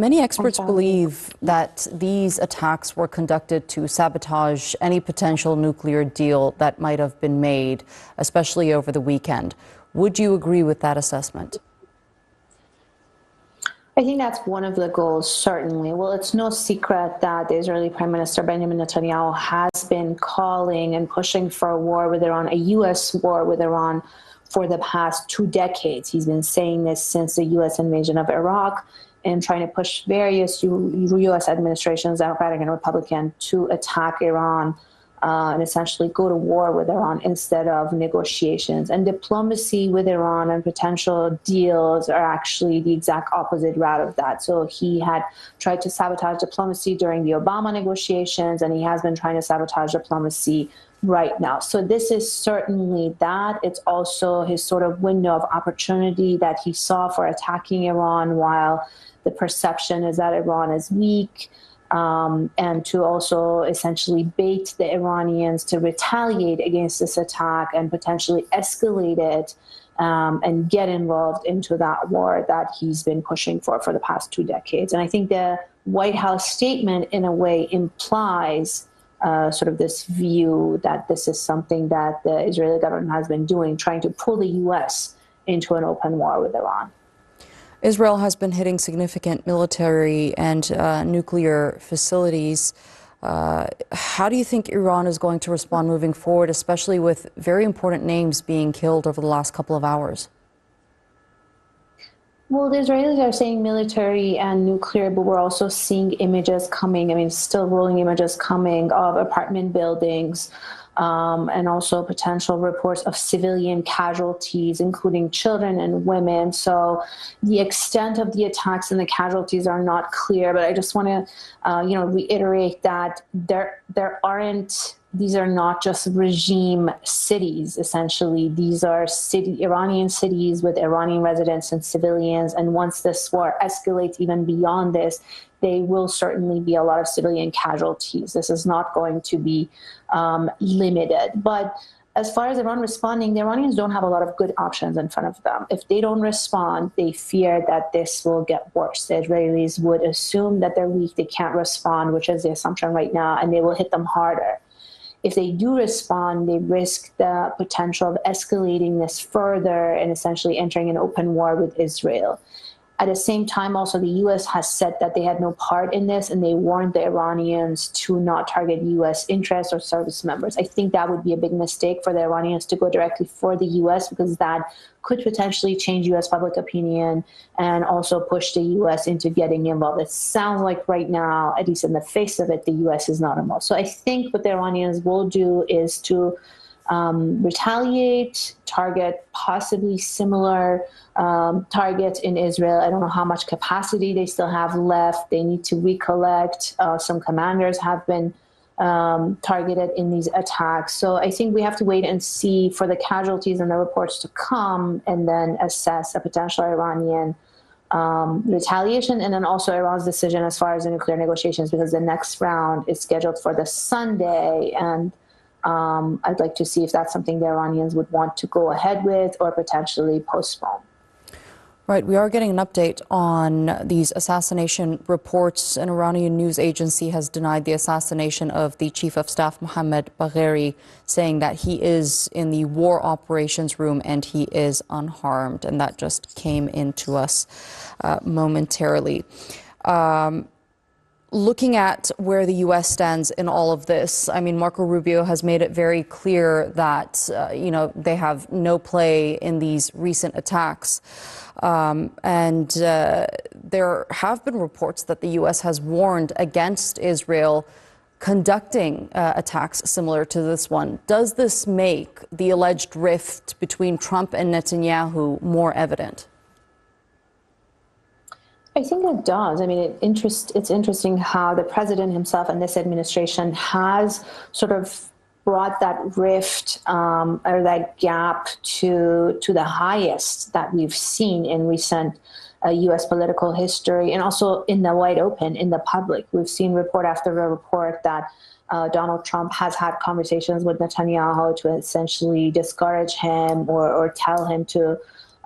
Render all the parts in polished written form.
Many experts believe that these attacks were conducted to sabotage any potential nuclear deal that might have been made, especially over the weekend. Would you agree with that assessment? I think that's one of the goals, certainly. Well, it's no secret that the Israeli Prime Minister Benjamin Netanyahu has been calling and pushing for a war with Iran, a U.S. war with Iran, for the past 2 decades. He's been saying this since the U.S. invasion of Iraq and trying to push various U.S. administrations, Democratic and Republican, to attack Iran and essentially go to war with Iran instead of negotiations. And diplomacy with Iran and potential deals are actually the exact opposite route of that. So he had tried to sabotage diplomacy during the Obama negotiations, and he has been trying to sabotage diplomacy right now. So this is certainly that. It's also his sort of window of opportunity that he saw for attacking Iran while the perception is that Iran is weak, and to also essentially bait the Iranians to retaliate against this attack and potentially escalate it and get involved into that war that he's been pushing for the past 2 decades. And I think the White House statement, in a way, implies sort of this view that this is something that the Israeli government has been doing, trying to pull the U.S. into an open war with Iran. Israel has been hitting significant military and nuclear facilities. How do you think Iran is going to respond moving forward, especially with very important names being killed over the last couple of hours? Well, the Israelis are saying military and nuclear, but we're also seeing images coming, still rolling images coming of apartment buildings, and also potential reports of civilian casualties, including children and women. So the extent of the attacks and the casualties are not clear, but I just want to, reiterate that these are not just regime cities, essentially. These are Iranian cities with Iranian residents and civilians. And once this war escalates even beyond this, there will certainly be a lot of civilian casualties. This is not going to be limited. But as far as Iran responding, the Iranians don't have a lot of good options in front of them. If they don't respond, they fear that this will get worse. The Israelis would assume that they're weak, they can't respond, which is the assumption right now, and they will hit them harder. If they do respond, they risk the potential of escalating this further and essentially entering an open war with Israel. At the same time, also, the U.S. has said that they had no part in this, and they warned the Iranians to not target U.S. interests or service members. I think that would be a big mistake for the Iranians to go directly for the U.S. because that could potentially change U.S. public opinion and also push the U.S. into getting involved. It sounds like right now, at least in the face of it, the U.S. is not involved. So I think what the Iranians will do is to retaliate, target possibly similar targets in Israel. I don't know how much capacity they still have left. They need to recollect. Some commanders have been targeted in these attacks. So I think we have to wait and see for the casualties and the reports to come and then assess a potential Iranian retaliation, and then also Iran's decision as far as the nuclear negotiations, because the next round is scheduled for the Sunday, and I'd like to see if that's something the Iranians would want to go ahead with or potentially postpone. Right, we are getting an update on these assassination reports. An Iranian news agency has denied the assassination of the Chief of Staff, Mohammad Bagheri, saying that he is in the war operations room and he is unharmed. And that just came into us momentarily. Looking at where the U.S. stands in all of this, Marco Rubio has made it very clear that, they have no play in these recent attacks. There have been reports that the U.S. has warned against Israel conducting attacks similar to this one. Does this make the alleged rift between Trump and Netanyahu more evident? I think it does. It's interesting how the president himself and this administration has sort of brought that rift or that gap to the highest that we've seen in recent U.S. political history, and also in the wide open, in the public. We've seen report after report that Donald Trump has had conversations with Netanyahu to essentially discourage him or tell him to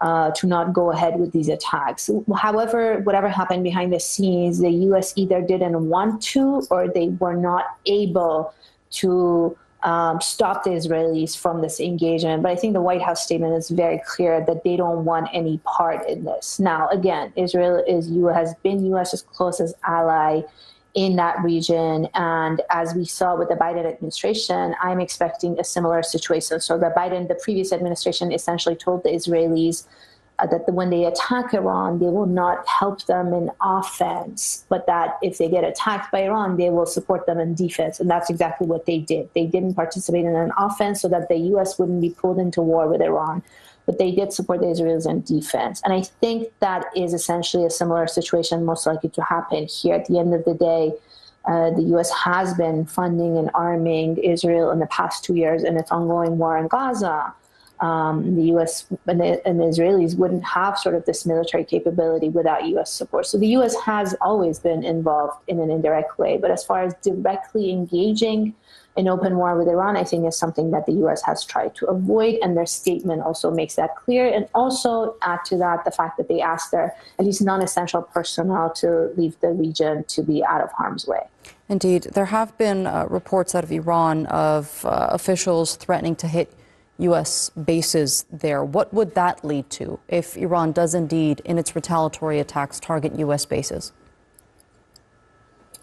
to not go ahead with these attacks. However, whatever happened behind the scenes, the U.S. either didn't want to or they were not able to stop the Israelis from this engagement. But I think the White House statement is very clear that they don't want any part in this. Now, again, Israel has been U.S.'s closest ally in that region. And as we saw with the Biden administration, I'm expecting a similar situation. So the previous administration essentially told the Israelis that when they attack Iran, they will not help them in offense, but that if they get attacked by Iran, they will support them in defense. And that's exactly what they did. They didn't participate in an offense so that the U.S. wouldn't be pulled into war with Iran, but they did support the Israelis in defense. And I think that is essentially a similar situation most likely to happen here. At the end of the day, the U.S. has been funding and arming Israel in the past 2 years in its ongoing war in Gaza. The U.S. and the Israelis wouldn't have sort of this military capability without U.S. support. So the U.S. has always been involved in an indirect way. But as far as directly engaging in open war with Iran, I think is something that the U.S. has tried to avoid. And their statement also makes that clear. And also add to that the fact that they asked their at least non-essential personnel to leave the region to be out of harm's way. Indeed. There have been reports out of Iran of officials threatening to hit U.S. bases there. What would that lead to if Iran does indeed, in its retaliatory attacks, target U.S. bases?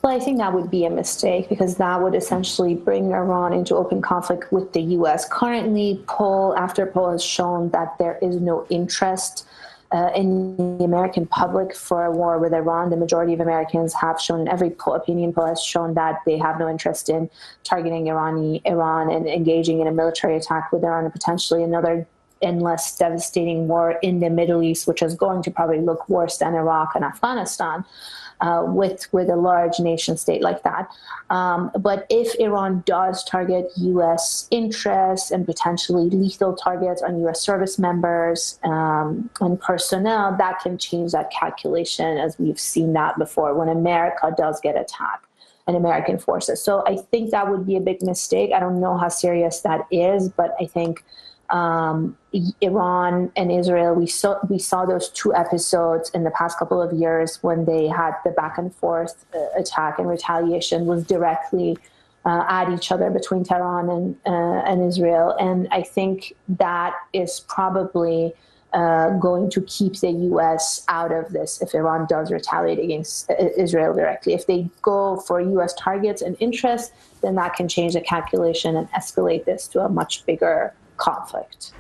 Well, I think that would be a mistake because that would essentially bring Iran into open conflict with the U.S. Currently, poll after poll has shown that there is no interest in the American public for a war with Iran. The majority of Americans have shown, every opinion poll has shown that they have no interest in targeting Iran and engaging in a military attack with Iran and potentially another endless devastating war in the Middle East, which is going to probably look worse than Iraq and Afghanistan. With a large nation state like that. But if Iran does target U.S. interests and potentially lethal targets on U.S. service members and personnel, that can change that calculation, as we've seen that before when America does get attacked and American forces. So I think that would be a big mistake. I don't know how serious that is, but I think Iran and Israel, we saw those two episodes in the past couple of years when they had the back and forth attack and retaliation was directly at each other between Tehran and Israel. And I think that is probably going to keep the U.S. out of this if Iran does retaliate against Israel directly. If they go for U.S. targets and interests, then that can change the calculation and escalate this to a much bigger conflict.